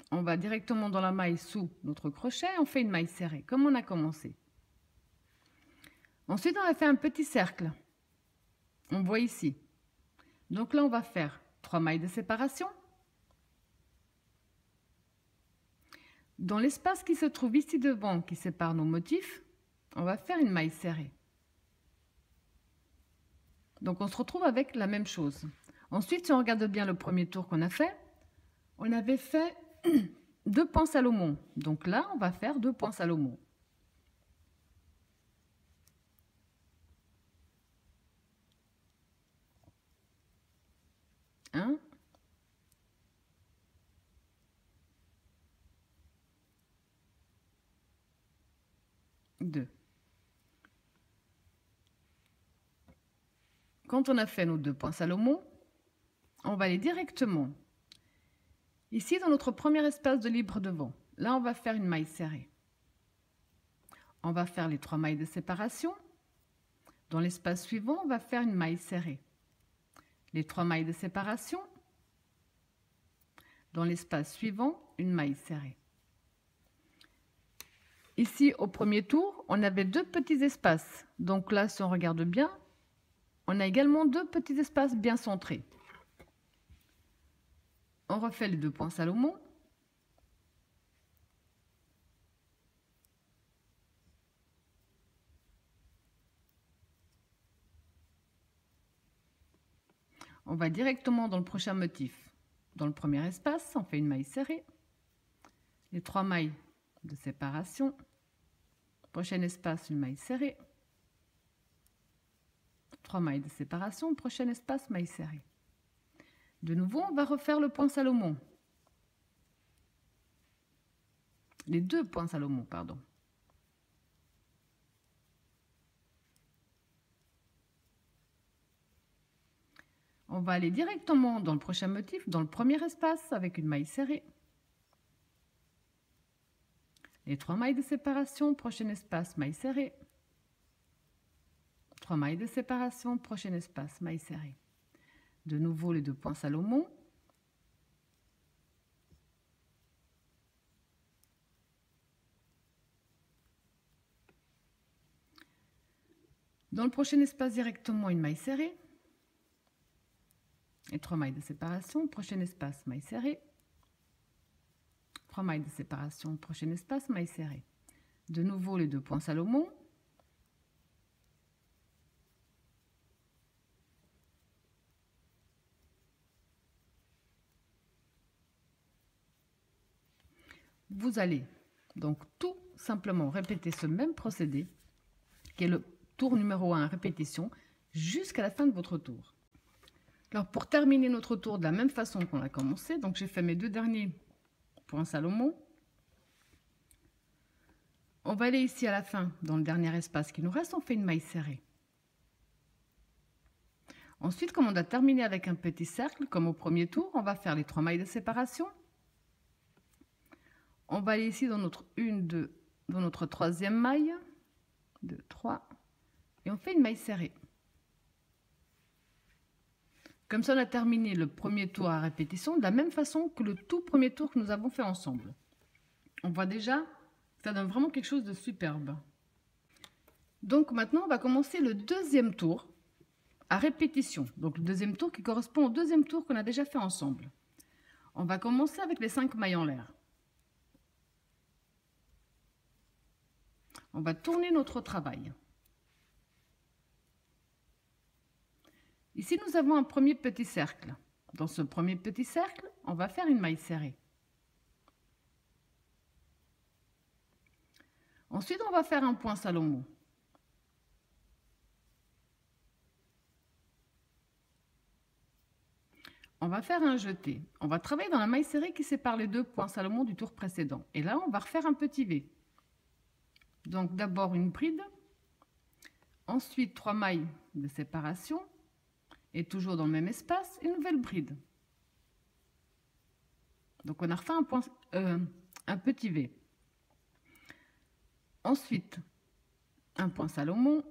on va directement dans la maille sous notre crochet, on fait une maille serrée, comme on a commencé. Ensuite, on a fait un petit cercle. On voit ici. Donc là, on va faire 3 mailles de séparation. Dans l'espace qui se trouve ici devant, qui sépare nos motifs, on va faire une maille serrée. Donc on se retrouve avec la même chose. Ensuite, si on regarde bien le premier tour qu'on a fait, on avait fait 2 points Salomon. Donc là, on va faire 2 points Salomon. 1, 2. Quand on a fait nos 2 points Salomon, on va aller directement ici dans notre premier espace de libre devant. Là, on va faire une maille serrée. On va faire les 3 mailles de séparation. Dans l'espace suivant, on va faire une maille serrée. Les 3 mailles de séparation. Dans l'espace suivant, une maille serrée. Ici, au premier tour, on avait 2 petits espaces. Donc là, si on regarde bien, on a également 2 petits espaces bien centrés. On refait les 2 points Salomon. On va directement dans le prochain motif. Dans le premier espace, on fait une maille serrée. Les 3 mailles de séparation. Prochain espace, une maille serrée. 3 mailles de séparation. Prochain espace, maille serrée. De nouveau, on va refaire le point Salomon. Les 2 points Salomon, pardon. On va aller directement dans le prochain motif, dans le premier espace, avec une maille serrée. Les 3 mailles de séparation, prochain espace, maille serrée. 3 mailles de séparation, prochain espace, maille serrée. De nouveau les 2 points Salomon. Dans le prochain espace directement, une maille serrée et 3 mailles de séparation. Prochain espace, maille serrée, 3 mailles de séparation. Prochain espace, maille serrée. De nouveau les 2 points Salomon. Vous allez donc tout simplement répéter ce même procédé, qui est le tour numéro 1 à répétition, jusqu'à la fin de votre tour. Alors pour terminer notre tour de la même façon qu'on a commencé, donc j'ai fait mes 2 derniers points Salomon. On va aller ici à la fin, dans le dernier espace qui nous reste, on fait une maille serrée. Ensuite, comme on a terminé avec un petit cercle, comme au premier tour, on va faire les 3 mailles de séparation. On va aller ici dans notre 1, 2, dans notre 3e maille, 2, 3, et on fait une maille serrée. Comme ça, on a terminé le premier tour à répétition de la même façon que le tout premier tour que nous avons fait ensemble. On voit déjà, ça donne vraiment quelque chose de superbe. Donc maintenant, on va commencer le deuxième tour à répétition. Donc le deuxième tour qui correspond au deuxième tour qu'on a déjà fait ensemble. On va commencer avec les 5 mailles en l'air. On va tourner notre travail. Ici, nous avons un premier petit cercle. Dans ce premier petit cercle, on va faire une maille serrée. Ensuite, on va faire un point Salomon. On va faire un jeté. On va travailler dans la maille serrée qui sépare les 2 points Salomon du tour précédent. Et là, on va refaire un petit V. Donc d'abord une bride, ensuite 3 mailles de séparation, et toujours dans le même espace, une nouvelle bride. Donc on a refait un petit V. Ensuite, un point Salomon.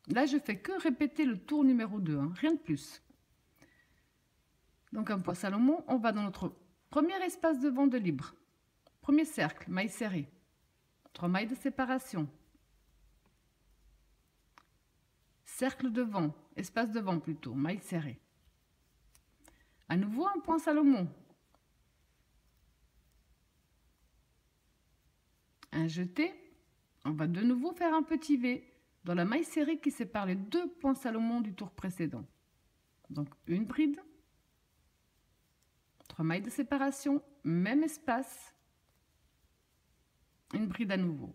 Là, je fais que répéter le tour numéro 2, hein, rien de plus. Donc un point Salomon, on va dans notre premier espace de vent de libre. Premier cercle, maille serrée. 3 mailles de séparation. Cercle de vent, espace de vent plutôt, maille serrée. À nouveau un point Salomon. Un jeté. On va de nouveau faire un petit V dans la maille serrée qui sépare les 2 points Salomon du tour précédent. Donc une bride. 3 mailles de séparation, même espace. Une bride à nouveau.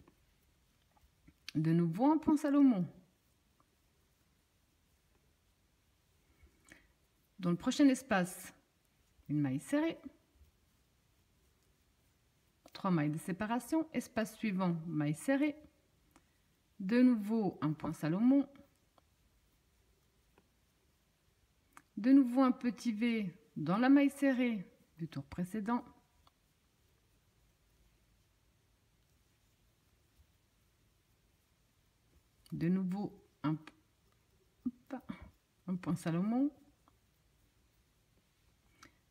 De nouveau un point Salomon. Dans le prochain espace, une maille serrée. 3 mailles de séparation. Espace suivant, maille serrée. De nouveau un point Salomon. De nouveau un petit V dans la maille serrée du tour précédent. De nouveau un point Salomon.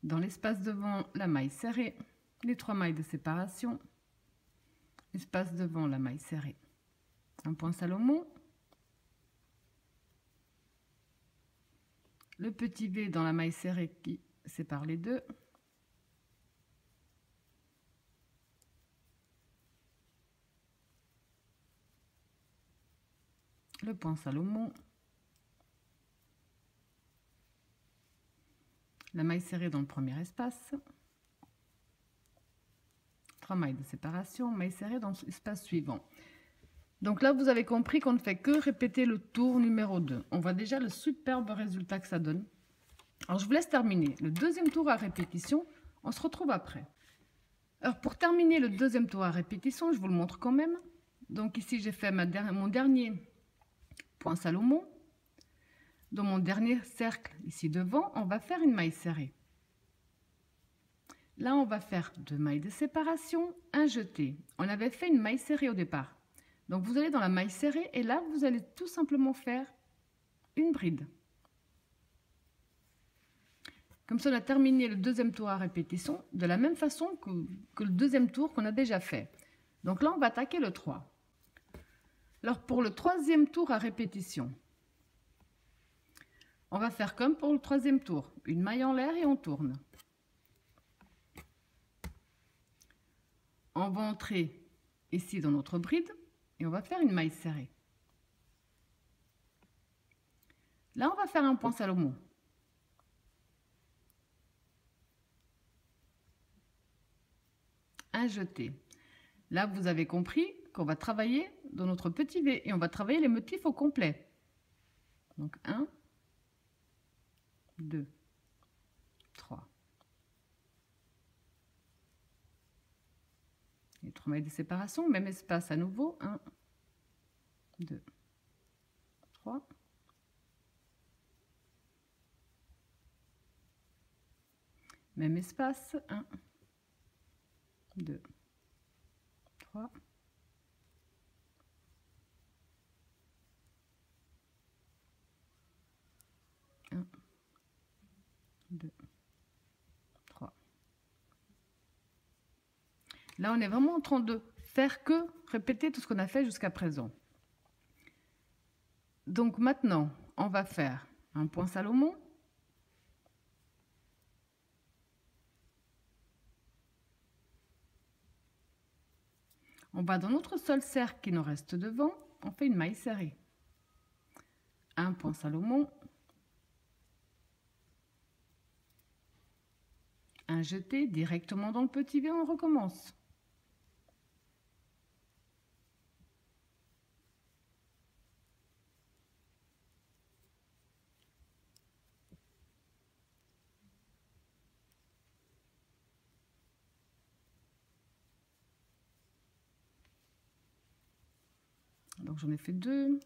Dans l'espace devant, la maille serrée, les 3 mailles de séparation. Espace devant, la maille serrée. Un point Salomon. Le petit V dans la maille serrée qui sépare les 2. Le point Salomon. La maille serrée dans le premier espace. 3 mailles de séparation, maille serrée dans l'espace suivant. Donc là, vous avez compris qu'on ne fait que répéter le tour numéro 2. On voit déjà le superbe résultat que ça donne. Alors, je vous laisse terminer le deuxième tour à répétition. On se retrouve après. Alors, pour terminer le deuxième tour à répétition, je vous le montre quand même. Donc ici, j'ai fait mon dernier point Salomon. Dans mon dernier cercle, ici devant, on va faire une maille serrée. Là, on va faire 2 mailles de séparation, un jeté. On avait fait une maille serrée au départ. Donc, vous allez dans la maille serrée et là, vous allez tout simplement faire une bride. Comme ça, on a terminé le deuxième tour à répétition de la même façon que le deuxième tour qu'on a déjà fait. Donc là, on va attaquer le 3. Alors pour le troisième tour à répétition, on va faire comme pour le troisième tour, une maille en l'air et on tourne. On va entrer ici dans notre bride et on va faire une maille serrée. Là, on va faire un point Salomon. Un jeté. Là, vous avez compris qu'on va travailler dans notre petit V et on va travailler les motifs au complet. Donc 1, 2, 3. Les 3 mailles de séparation, même espace à nouveau. 1, 2, 3. Même espace. 1, 2, 3. 1, 2, 3. Là, on est vraiment en train de faire que répéter tout ce qu'on a fait jusqu'à présent. Donc maintenant, on va faire un point Salomon. On va dans notre seul cercle qui nous reste devant, on fait une maille serrée. Un point Salomon. Un jeté directement dans le petit V, on recommence. Donc j'en ai fait 2.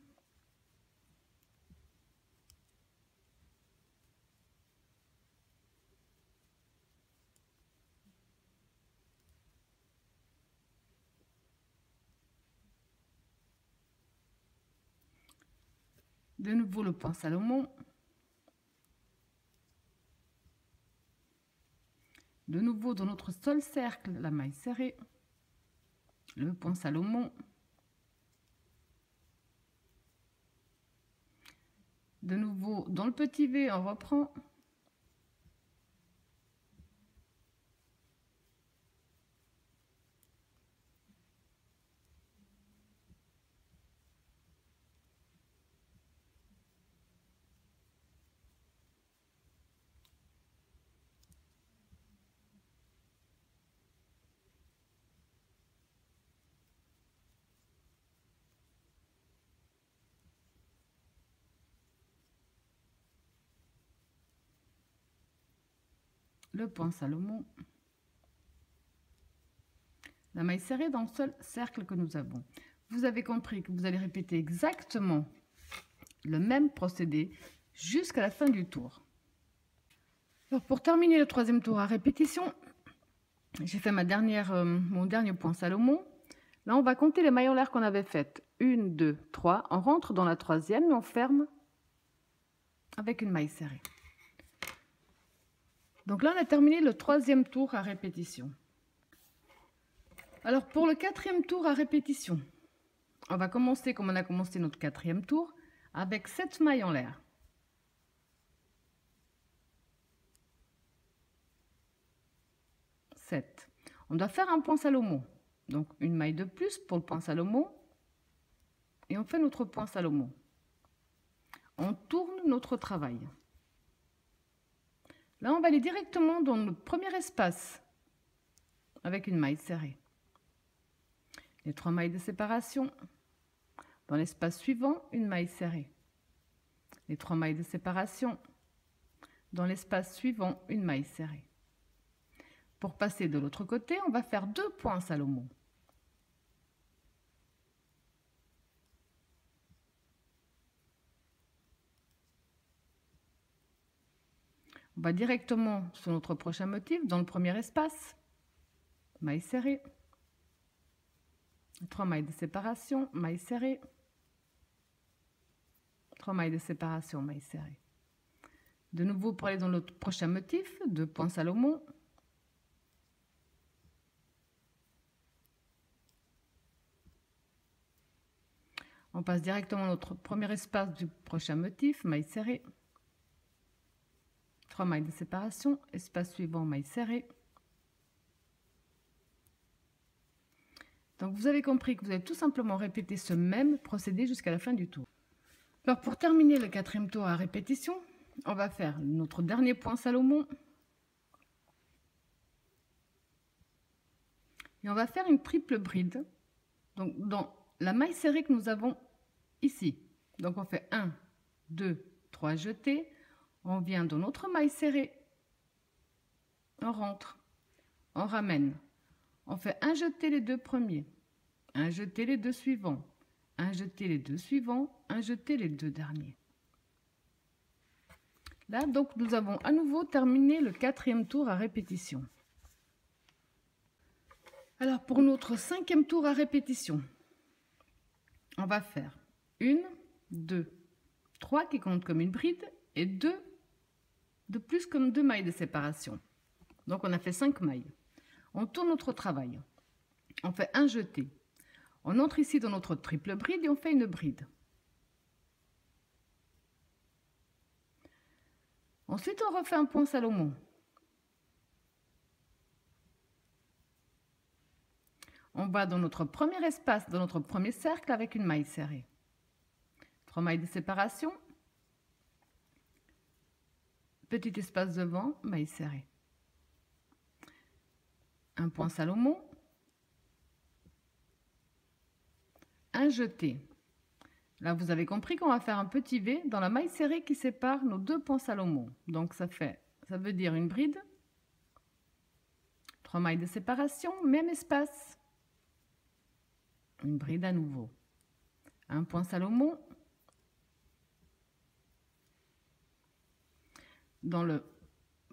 De nouveau le point Salomon. De nouveau dans notre seul cercle, la maille serrée. Le point Salomon. De nouveau dans le petit V, on reprend. Le point Salomon, la maille serrée dans le seul cercle que nous avons. Vous avez compris que vous allez répéter exactement le même procédé jusqu'à la fin du tour. Alors pour terminer le troisième tour à répétition, j'ai fait mon dernier point Salomon. Là, on va compter les mailles en l'air qu'on avait faites. 1, 2, 3. On rentre dans la troisième et on ferme avec une maille serrée. Donc là, on a terminé le troisième tour à répétition. Alors, pour le quatrième tour à répétition, on va commencer comme on a commencé notre quatrième tour, avec 7 mailles en l'air. On doit faire un point Salomon. Donc, une maille de plus pour le point Salomon. Et on fait notre point Salomon. On tourne notre travail. Là, on va aller directement dans le premier espace avec une maille serrée. Les 3 mailles de séparation. Dans l'espace suivant, une maille serrée. Les 3 mailles de séparation. Dans l'espace suivant, une maille serrée. Pour passer de l'autre côté, on va faire 2 points Salomon. On va directement sur notre prochain motif, dans le premier espace. Maille serrée. 3 mailles de séparation, maille serrée. 3 mailles de séparation, maille serrée. De nouveau, pour aller dans notre prochain motif, 2 points Salomon. On passe directement à notre premier espace du prochain motif, maille serrée. 3 mailles de séparation, espace suivant, maille serrée. Donc vous avez compris que vous allez tout simplement répéter ce même procédé jusqu'à la fin du tour. Alors pour terminer le 4e tour à répétition, on va faire notre dernier point Salomon. Et on va faire une triple bride. Donc dans la maille serrée que nous avons ici. Donc on fait 1, 2, 3 jetés. On vient dans notre maille serrée. On rentre. On ramène. On fait un jeté les 2 premiers. Un jeté les 2 suivants. Un jeté les 2 suivants. Un jeté les 2 derniers. Là, donc, nous avons à nouveau terminé le 4e tour à répétition. Alors, pour notre 5e tour à répétition, on va faire 1, 2, 3 qui comptent comme une bride et 2 de plus comme 2 mailles de séparation. Donc, on a fait 5 mailles. On tourne notre travail. On fait un jeté. On entre ici dans notre triple bride et on fait une bride. Ensuite, on refait un point Salomon. On va dans notre premier espace, dans notre premier cercle avec une maille serrée. 3 mailles de séparation. Petit espace devant, maille serrée. Un point Salomon. Un jeté. Là, vous avez compris qu'on va faire un petit V dans la maille serrée qui sépare nos 2 points Salomon. Donc, ça veut dire une bride. 3 mailles de séparation, même espace. Une bride à nouveau. Un point Salomon. Dans le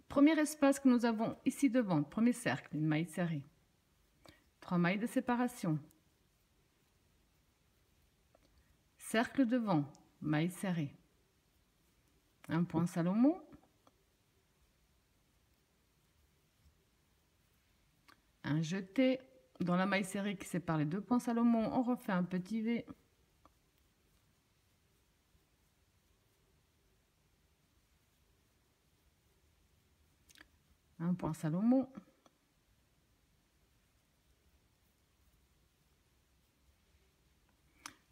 premier espace que nous avons ici devant, le premier cercle, une maille serrée. 3 mailles de séparation. Cercle devant, maille serrée. Un point Salomon. Un jeté. Dans la maille serrée qui sépare les 2 points Salomon, on refait un petit V. Un point Salomon.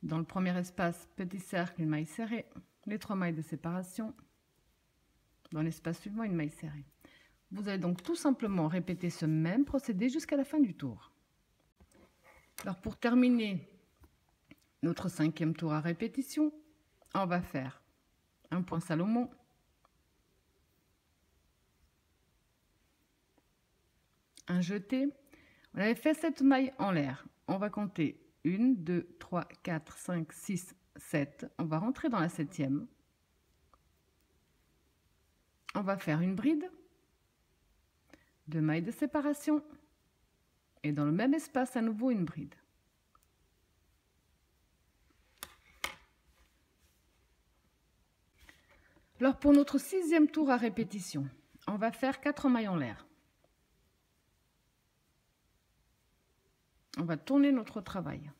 Dans le premier espace, petit cercle, une maille serrée, les 3 mailles de séparation. Dans l'espace suivant, une maille serrée. Vous allez donc tout simplement répéter ce même procédé jusqu'à la fin du tour. Alors pour terminer notre 5e tour à répétition, on va faire un point Salomon. Un jeté. On avait fait 7 mailles en l'air. On va compter 1, 2, 3, 4, 5, 6, 7. On va rentrer dans la 7e. On va faire une bride. 2 mailles de séparation. Et dans le même espace, à nouveau une bride. Alors pour notre 6e tour à répétition, on va faire 4 mailles en l'air. On va tourner notre travail.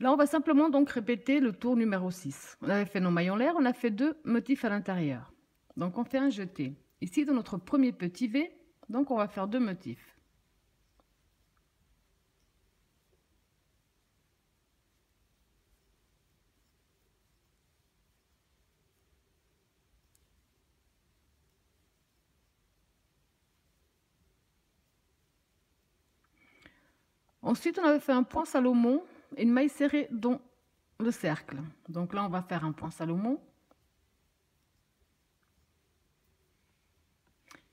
Là, on va simplement donc répéter le tour numéro 6. On avait fait nos mailles en l'air, on a fait 2 motifs à l'intérieur. Donc on fait un jeté. Ici, dans notre premier petit V, donc on va faire 2 motifs. Ensuite, on avait fait un point Salomon et une maille serrée dans le cercle. Donc là, on va faire un point Salomon.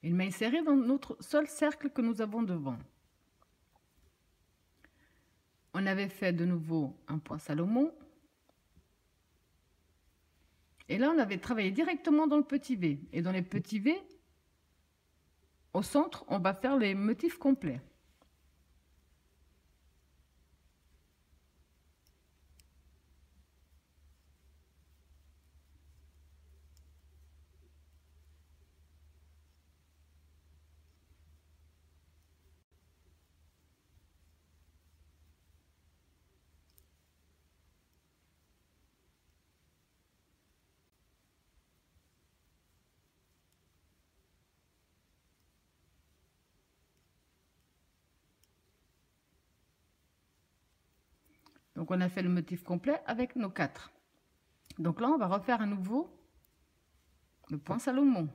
Une maille serrée dans notre seul cercle que nous avons devant. On avait fait de nouveau un point Salomon. Et là, on avait travaillé directement dans le petit V. Et dans les petits V, au centre, on va faire les motifs complets. Donc on a fait le motif complet avec nos 4. Donc là on va refaire à nouveau le point Salomon.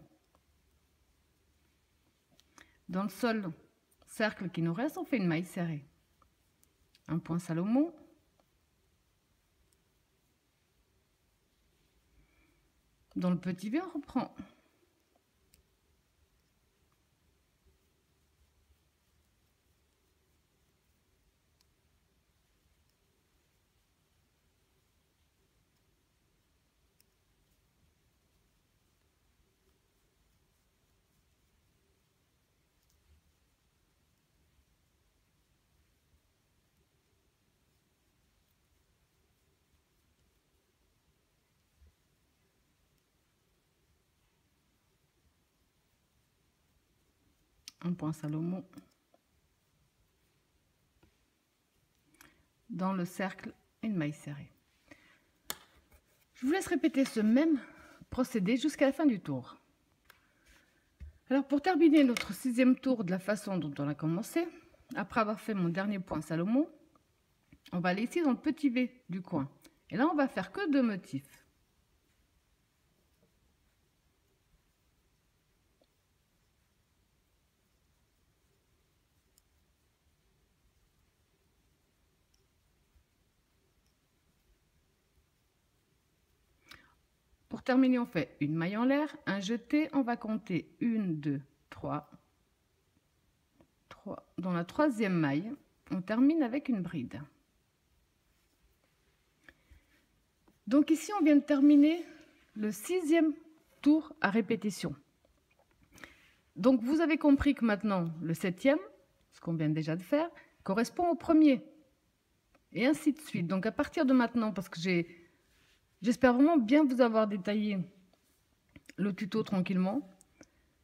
Dans le seul cercle qui nous reste, on fait une maille serrée. Un point Salomon. Dans le petit V, on reprend. Un point Salomon. Dans le cercle, une maille serrée. Je vous laisse répéter ce même procédé jusqu'à la fin du tour. Alors pour terminer notre 6e tour de la façon dont on a commencé, après avoir fait mon dernier point Salomon, on va aller ici dans le petit V du coin. Et là on va faire que 2 motifs. Pour terminer, on fait une maille en l'air, un jeté, on va compter 1, 2, 3. Dans la 3e maille, on termine avec une bride. Donc ici, on vient de terminer le 6e tour à répétition. Donc vous avez compris que maintenant, le 7e, ce qu'on vient déjà de faire, correspond au premier. Et ainsi de suite. Donc à partir de maintenant, parce que j'espère vraiment bien vous avoir détaillé le tuto tranquillement.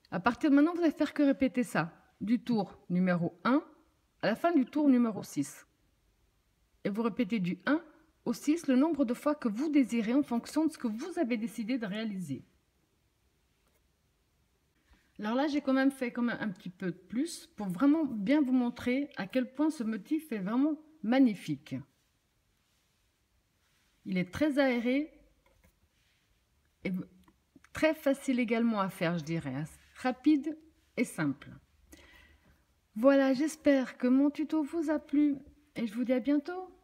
À partir de maintenant, vous allez faire que répéter ça, du tour numéro 1 à la fin du tour numéro 6. Et vous répétez du 1 au 6 le nombre de fois que vous désirez en fonction de ce que vous avez décidé de réaliser. Alors là, j'ai quand même fait un petit peu de plus pour vraiment bien vous montrer à quel point ce motif est vraiment magnifique. Il est très aéré et très facile également à faire, je dirais. Rapide et simple. Voilà, j'espère que mon tuto vous a plu et je vous dis à bientôt.